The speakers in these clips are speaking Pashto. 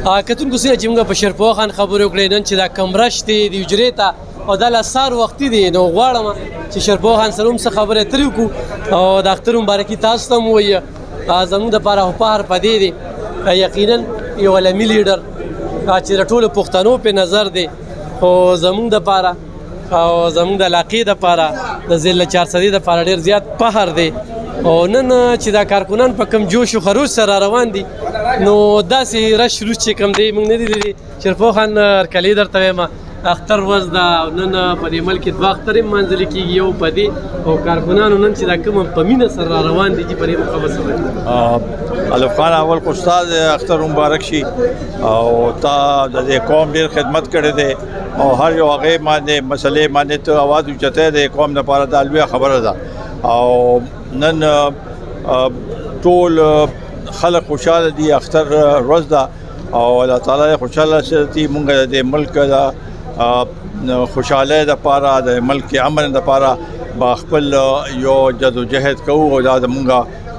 کتونکو سره چې موږ په شیرپوه خان خبرې وکړې نن چې دا کمرش دی د حجرې ته او دا لسار وختي دی نو غواړم چې شیرپوه خان سره هم څه خبرې اترې وکړو او د اختر مبارکي تاسو ته هم ووایه زموږ دپاره خو فخر په دې دی یقینا یو علمي لیډر چې د ټولو پښتنو په نظر دی خو زموږ دپاره او زموږ د علاقې دپاره د ضلع چارسدي دپاره ډېر زیات فخر دی او نن چې دا کارکنان په کوم جوش و خروش سره روان دي نو داسې رش روش چې کوم دی موږ نه دي لیدلي شیرپوه خان هرکلی درته وایم اختر ورځ ده او نن په دې ملک کې دوه اخترې منځلې کېږي یو په دې او کارکنانو نن چې دا کوم په مینه سره روان دي چې په دې موقع به څه الف خان اول خو استاد اختر مبارک شي او تا د دې قوم ډېر خدمت کړی دی او هر یو هغې باندې مسلې باندې ته اواز اوچتی دی قوم لپاره دا لویه خبره ده او نن ټول خلک خوشحاله دي اختر ورځ ده او الله تعالی خوشحاله ساتي موږ د دې ملک د خوشحالی دپاره د ملک امن دپاره با خپل یو جدوجهد کوو او دا زموږ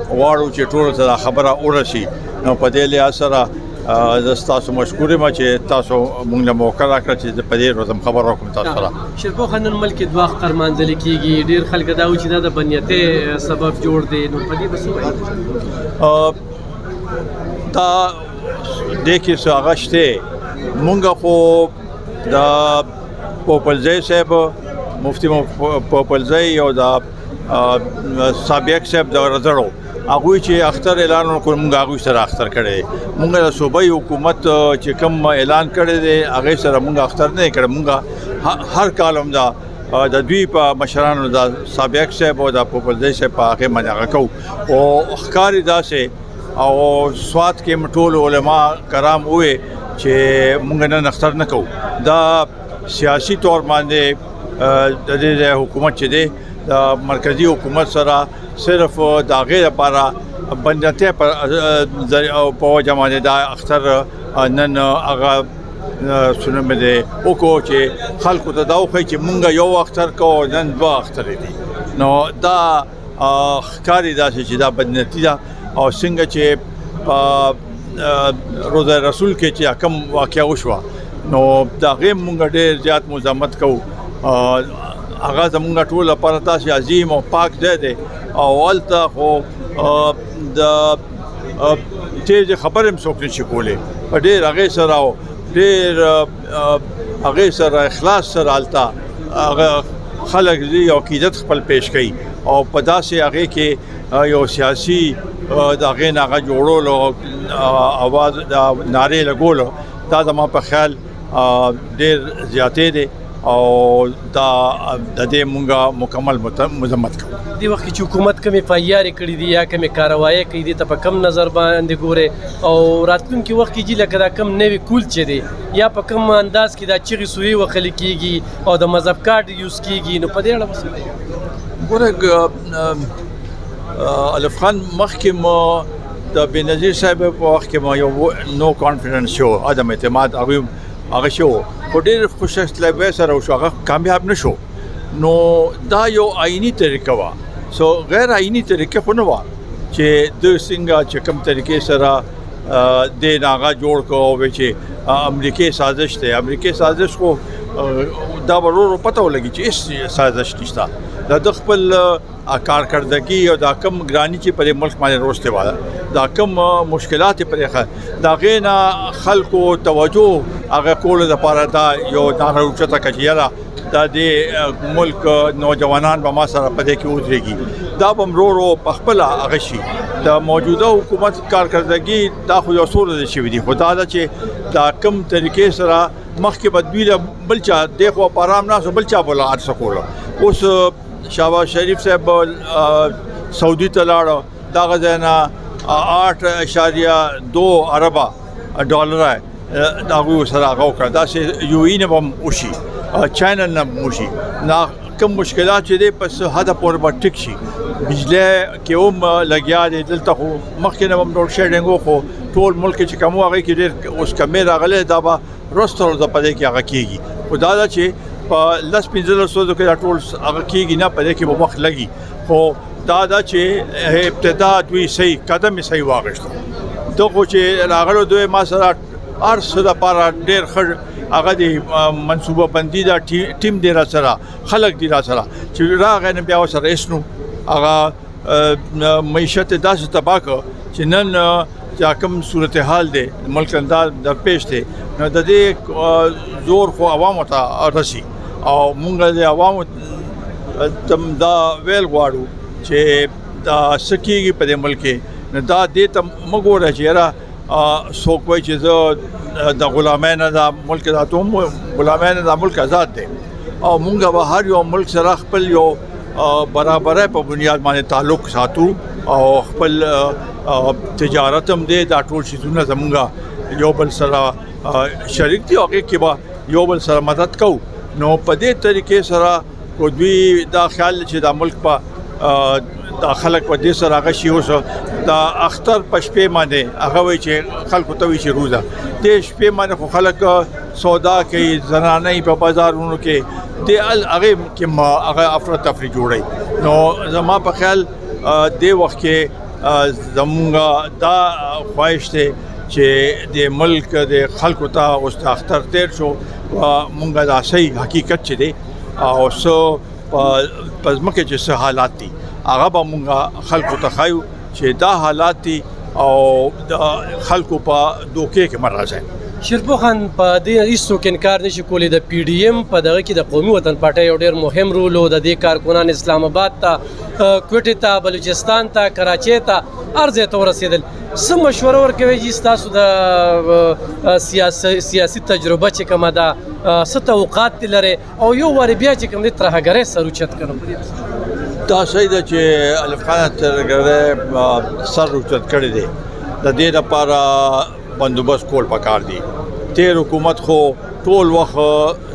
غواړو چې ټولو ته دا خبره ورسي نو په دې لحاظ سره زه ستاسو مشکور یم چې تاسو موږ له موقع راکړه چې په دې ورځ خبر راکړم تاسو سره شیرپوه خان نن ملک دوه اختر منځلې کېږي ډېر خلک دا وایي چې دا د بدنیتۍ سبب جوړ دی نو په دې به څه وایي دا دې کې څه هغه شته موږ خو د پوپلزی صاحب مفتی پوپلزی او د سابق صاحب د رضړو هغوی چې اختر اعلان وکړ موږ هغوی سره اختر کړی موږ د صوبایي حکومت چې کوم اعلان کړی دی هغې سره موږ اختر نه کړی موږ هر کال هم دا د دوی په مشرانو د سابق صاحب او د پوپلزی صاحب په هغې باندې هغه کوو او ښکاري داسې او سوات کې ټول علما کرام وویل چې موږ نن اختر نه کوو دا سیاسي طور باندې د دې حکومت چې دی د مرکزی حکومت سره صرف د هغې لپاره بندیتۍ په وجه باندې دا اختر نن هغه څه نوم دی وکړو چې خلکو ته دا وښایي چې مونږ یو اختر کوو نن دوه اخترې دي نو دا ښکاري داسې چې دا بدنیتي ده او څنګه چې په روزه رسول کې چې کوم واقعه وشوه نو د هغې مونږ ډېر زیات مزاحمت کوو هغه زموږ ټول لپاره تاسې عظیم او پاک ځای دی او هلته خو د تیزې خبرې هم څوک نشي کولی په ډېر هغې سره او ډېر هغې سره اخلاص سره هلته هغه خلک ځي او عقیدت خپل پیش کوي او په داسې هغې کې یو سیاسي د هغې نه هغه جوړولو اواز د نارې لګولو دا زما په خیال ډېر زیاتې دی او دا د دې مونږه مکمل مذمت کوو دې وخت کې چې حکومت کومې فعالیتې کړي دي یا کومې کاروایي کوي دې ته په کم نظر باندې ګورې او راتلونکي وخت کې چې لکه دا کم نوی کول چې دی یا په کم انداز کې دا چغې سوې وهلې کېږي او د مذهب کارت یوز کېږي نو په دې اړه به څه وایي ګوره الف خان مخکې ما د بېنظیر صاحب په وخت کې ما یو نو کانفیډنس شو عدم اعتماد هغه شو خو ډېر خوشحالۍ سره وشو هغه کامیاب نه شو نو دا یو آئینی طریقه وه سو غیر آئینی طریقه خو نه وه چې د څنګه چې کوم طریقې سره دې هغه جوړ کړو چې امریکایي سازش دی امریکایي سازش خو دا به ورو پته ولګي چې هېڅ سازش نشته د خپل کارکردګي او دا کم ګراني چې په ملک باندې روسته وایي دا کم مشکلات پرې دا غینا خلکو توجه هغه کول د لپاره دا یو دا روچته کچیرا دا د ملک نوجوانان به ما سره پدې کې ودرېږي دا به مرورو په خپل هغه شي د موجوده حکومت کارکردګي دا خو یو څور دي شوی دي خدا دا چې دا کم طریقې سره مخکې بدبیله بلچا دغه پارام نه بل چا بولا اټ سکول اوس شهباز شریف صاحب سعودي ته لاړ دا غزنه 8.2 اربه ډالر دا غو سره هغه کړ دا چې یو اي نه هم وشي چاینا نه وشي نا کوم مشکلات چې دي پس هدا پور به ټیک شي بجلی کې هم لګیا دي دلته خو مخکې نه هم ډول شیډینګ خو ټول ملک چې کوم هغه کې ډېر اوس کمې راغله دا به رستور د پدې کې هغه کېږي خو دا چې په لس 1500 کې ټول هغه کېږي نه پدې کې به وخت لګي خو دا چې ابتدا دوی صحیح قدم صحیح واغښتو دغه چې راغلو دوی ما سره هر څه دپاره ډېر ښه هغه د منصوبه بندي دا ټیم دی را سره خلک دی را سره چې راغی نه بیا ورسره هېڅ نو هغه معیشت یې داسې تباه کړ چې نن چې کوم صورتحال دی ملک انداز درپېښ دی نو د دې زور خو عوامو ته رسي او مونږ د عوامو دا ویل غواړو چې دا څه کېږي په دې ملک کې نو دا دې ته مه ګوره چې یاره څوک وایي چې زه د غلامۍ نه دا ملک دا ته هم غلامۍ نه دا ملک آزاد دی او مونږ به هر یو ملک سره خپل یو برابرۍ په بنیاد باندې تعلق ساتو او خپل تجارت هم دی دا ټول شیزونه زمونږ یو بل سره شریک دي او هغې کې به یو بل سره مدد کوو نو په دې طریقې سره کو دوی دا خیال چې دا ملک په دا خلک په دې سره هغه شي اوس دا اختر په شپې باندې هغه وایي چې خلکو ته وایي چې روزه دې شپې باندې خو خلک سودا کوي زنانې په بازارونو کې دې هغې کې هغه افراتفري جوړوي نو زما په خیال دې وخت کې زمونږ دا خواهش دی چې د ملک د خلکو ته اوس د اختر تیر شو مونږ دا صحیح حقیقت چې دی او څه په ځمکه چې څه حالات دي هغه به مونږ خلکو ته ښایو چې دا حالات دي او د خلکو په دوکې کې مه راځئ شیرپور خان په دې هیڅوک انکار نشي کولی د پی ډي ایم په دغه کې د قومي وطن پارټۍ یو ډېر مهم رول و د دې کارکنان اسلام آباد ته کوټې ته بلوچستان ته کراچۍ ته هر ځای ته ورسېدل څه مشوره ورکوئ چې ستاسو د سیاسي تجربه چې کومه ده څه توقعات دې لرئ او یو وارې بیا چې کوم دی ترهګرۍ سر اوچت کړم دا صحیح ده چې الف خان ترهګرۍ سر اوچت کړی دی د دې لپاره بندوبست کول پکار دي تیر حکومت خو ټول وخت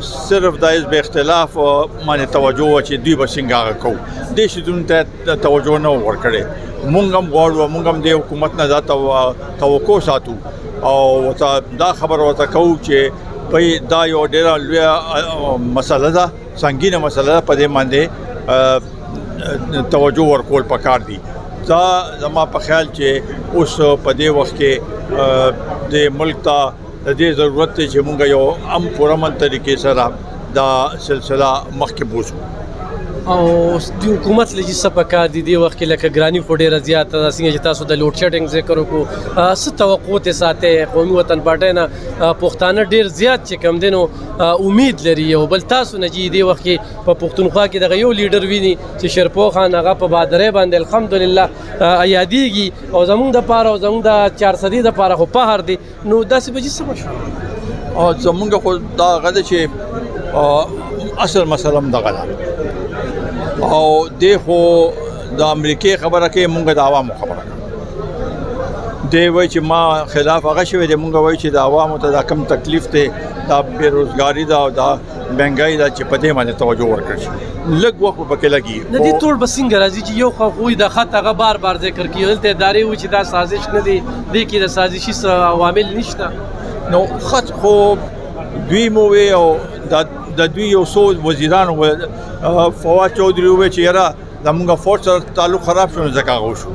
صرف د حزب اختلاف باندې توجه و چې دوی به څنګه هغه کوو دې شیزونو ته توجه نه ورکړې مونږ هم غواړو مونږ هم د حکومت نه دا توقع ساتو او دا خبره ورته کوو چې بھئی دا یو ډېره لویه مسله ده سنګینه مسله ده په دې باندې توجه ورکول پکار دي دا زما په خیال چې اوس په دې وخت کې د ملک ته د دې ضرورت دی چې مونږ یو پرامن طریقې سره دا سلسله مخکې بوځو او د حکومت لږ څه پکار دي دې وخت کې لکه ګراني خو ډېره زیاته ده څنګه چې تاسو د لوډ شیډینګ ذکر وکړو څه توقع ترې ساتئ قومي وطن پارټۍ نه پښتانه ډېر زیات چې کوم دی نو امید لري یو بل تاسو نه چې دې وخت کې په پښتونخوا کې دغه یو لیډر ویني چې شیرپور خان هغه په بهادرۍ باندې الحمدلله یادېږي او زموږ دپاره او زموږ د 400 دپاره خو فخر دی نو داسې به چې څه مشوره او زمونږ خو دا هغه ده چې اصل مسله هم دغه ده او دی خو د امریکې خبره کوي مونږ د عوامو خبره کوي دی وایي چې ما خلاف هغه شوی دی مونږ وایي چې د عوامو ته دا کم تکلیف دی دا بېروزګاري ده او دا مهنګایي ده چې په دې باندې توجه ورکړل شي لږ وخت به پکې لګي نه دې ټول به څنګه راځي چې یو خو د خط هغه بار بار ذکر کېږي دلته ادارې وایي چې دا سازش نه دی دې کې د سازشي عوامل نشته نو خط خو دوی مو وی او د دوی یو څو وزیران فواد چودھری وی چې یاره زمونږ فوج سره تعلق خراب شو نو ځکه هغه وشو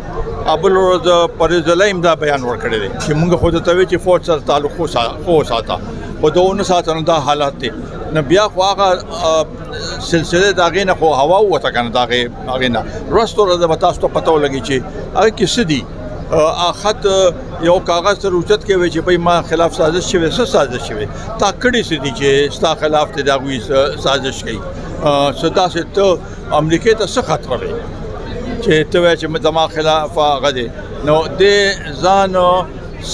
بل ورځ پرویز الله دا بیان ورکړی دی چې مونږ خو ته وی چې فوج سره تعلق خو ساته خو دا ونه ساته نو دا حالات دي نو بیا خو هغه سلسله د هغې نه خو هوا ووته که نه د هغې نه رست ورځ به تاسو ته پته ولګي چې هغې کې څه دي خط یو کاغذ سره اوچت کوي چې بھئی ما خلاف سازش شوی څه سازش شوی تا کړي څه دي چې ستا خلاف ته د هغوی سازش کوي څه داسې ته امریکې ته څه خطره وي چې ته وایې چې زما خلاف هغه دی نو دې ځان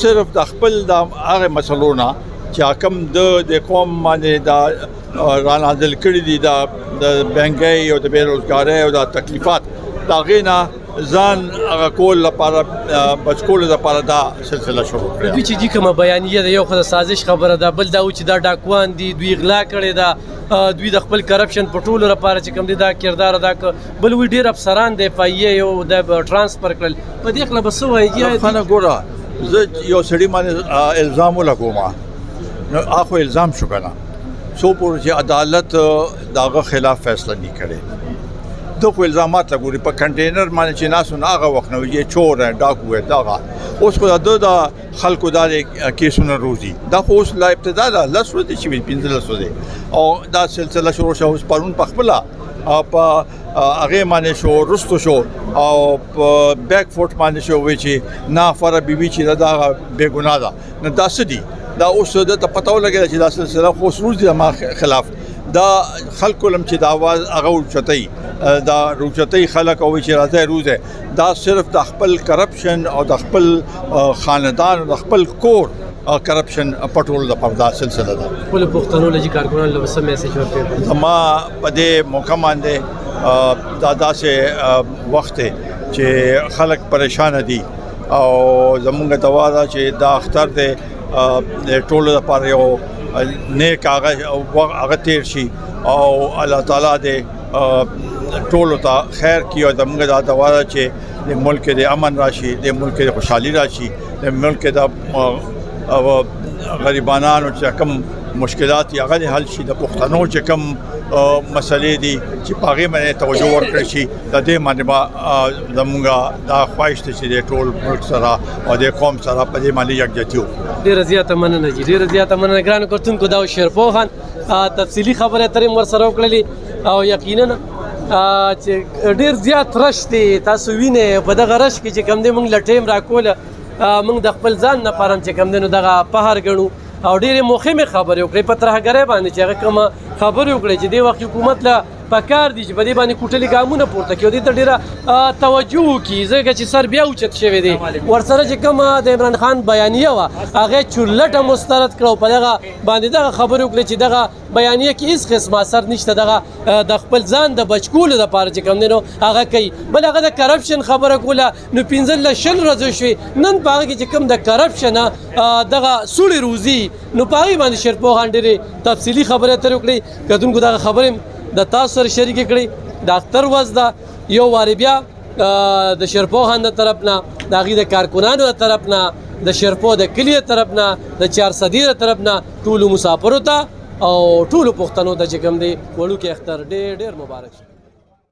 صرف د خپل د هغې مسلو نه چې کوم د قوم باندې دا رانازل کړي دي د مهنګۍ او د بېروزګارۍ او د تکلیفات د هغې نه ځان هغه کول لپاره بچ کولو لپاره دا سلسله شروع کړې دوی چې دي کومه بیانیه ده یو خو د سازش خبره ده بل دا و چې دا ډاکوان دي دوی غلا کړې ده دوی د خپل کرپشن په ټولو لپاره چې کوم دي دا کردار ادا کړ بل وی ډېر افسران د اف آی ای او د ټرانسفر کړل په دې خله به څه وایي خانه ګوره زه یو سړي باندې الزام ولګوم نو هغه الزام شو که نه څو پورې چې عدالت د هغه خلاف فیصله نه کړې دو خو الزامات لګوري په کنټینر باندې چې ناسو نه هغه وخت نه یې چور ډاکو دغه اوس خو د خلکو دا کیسونه روزي دا خو اوس لا ابتدا ده 10 ورځې چې 15 ورځې او دا سلسله شروع شو اوس پرون په خپل په هغه باندې شو رستو شو او په بیک فوټ باندې شو وی چې نه فر بیبي چې دا بے ګناه ده نه دا سدي دا اوس د پتاو لګی چې دا سلسله خو روز دي ما خلاف دا خلکو لم چې دا आवाज هغه چتای دا روچتای خلک او چې راځي روزه دا صرف د خپل کرپشن او د خپل خاندان او د خپل کور کرپشن پټول د پردا سلسله ده خپل پښتنو لږی کارکونانو له سم میسج ورکړي ما په دې موقع باندې دا داسې وخت چې خلک پریشان دي او زمونږ دوا ده چې دا اختر دې ټولو لپاره یو نیک هغه تیر شي او الله تعالی دې ټولو ته خیر کړي او زمونږ دا دوا ده چې د ملک د امن راشي د ملک د خوشحالي راشي د ملک د غریبانو چې کوم مشکلات یې هغه حل شي د پښتنو چې کوم مسلې دي چې په هغې باندې توجه ورکړل شي د دې باندې زمونږ دا خواهش دی چې د ټول ملک سره او د قوم سره په دې باندې یکجهتي وکړو. ډېره زیاته مننه جي ډېره زیاته مننه ګرانو کتونکو دا شیرپو خان تفصیلي خبرې اترې ورسره وکړلې او یقینا چې ډېر زیات رش دی تاسو وینئ په دغه رش کې چې کوم دی موږ له ټیم راکوله موږ د خپل ځان نه پاره چې کوم دی نو دغه پهر ګڼو او ډېرې مهمې خبرې وکړې په ترهګرۍ باندې چې هغه کومه خبرې وکړې چې دې وخت حکومت له پکار دي چې په دې باندې کوټلي ګامونه پورته کړي او دې ته ډېره توجه وکړي ځکه چې سر بیا اوچت شوی دی ورسره چې کومه د عمران خان بیانیه وه هغه چورلټه مسترد کړه او په دغه باندې دغه خبرې وکړې چې دغه بیانیه کې هېڅ قسم اثر نشته دغه د خپل ځان د بچ کولو دپاره چې کوم دی نو هغه کوي بل هغه د کرپشن خبره کوله نو 15 شل ورځې شوې نن په هغه کې چې کوم د کرپشن دغه سوړې روزي نو په هغې باندې شیرپو خان ډېرې تفصیلي خبرې اترې وکړې کتونکو دغه خبرې د تاسو سره شریکې کړې د اختر ورځ ده یو وارې بیا د شیرپو خان د طرف نه د هغې د کارکنانو د طرف نه د شیرپو د کلي د طرف نه د چارسدي د طرف نه ټولو مسافرو ته او ټولو پښتنو ته چې کوم دی وړوکی اختر ډېر ډېر مبارک شي.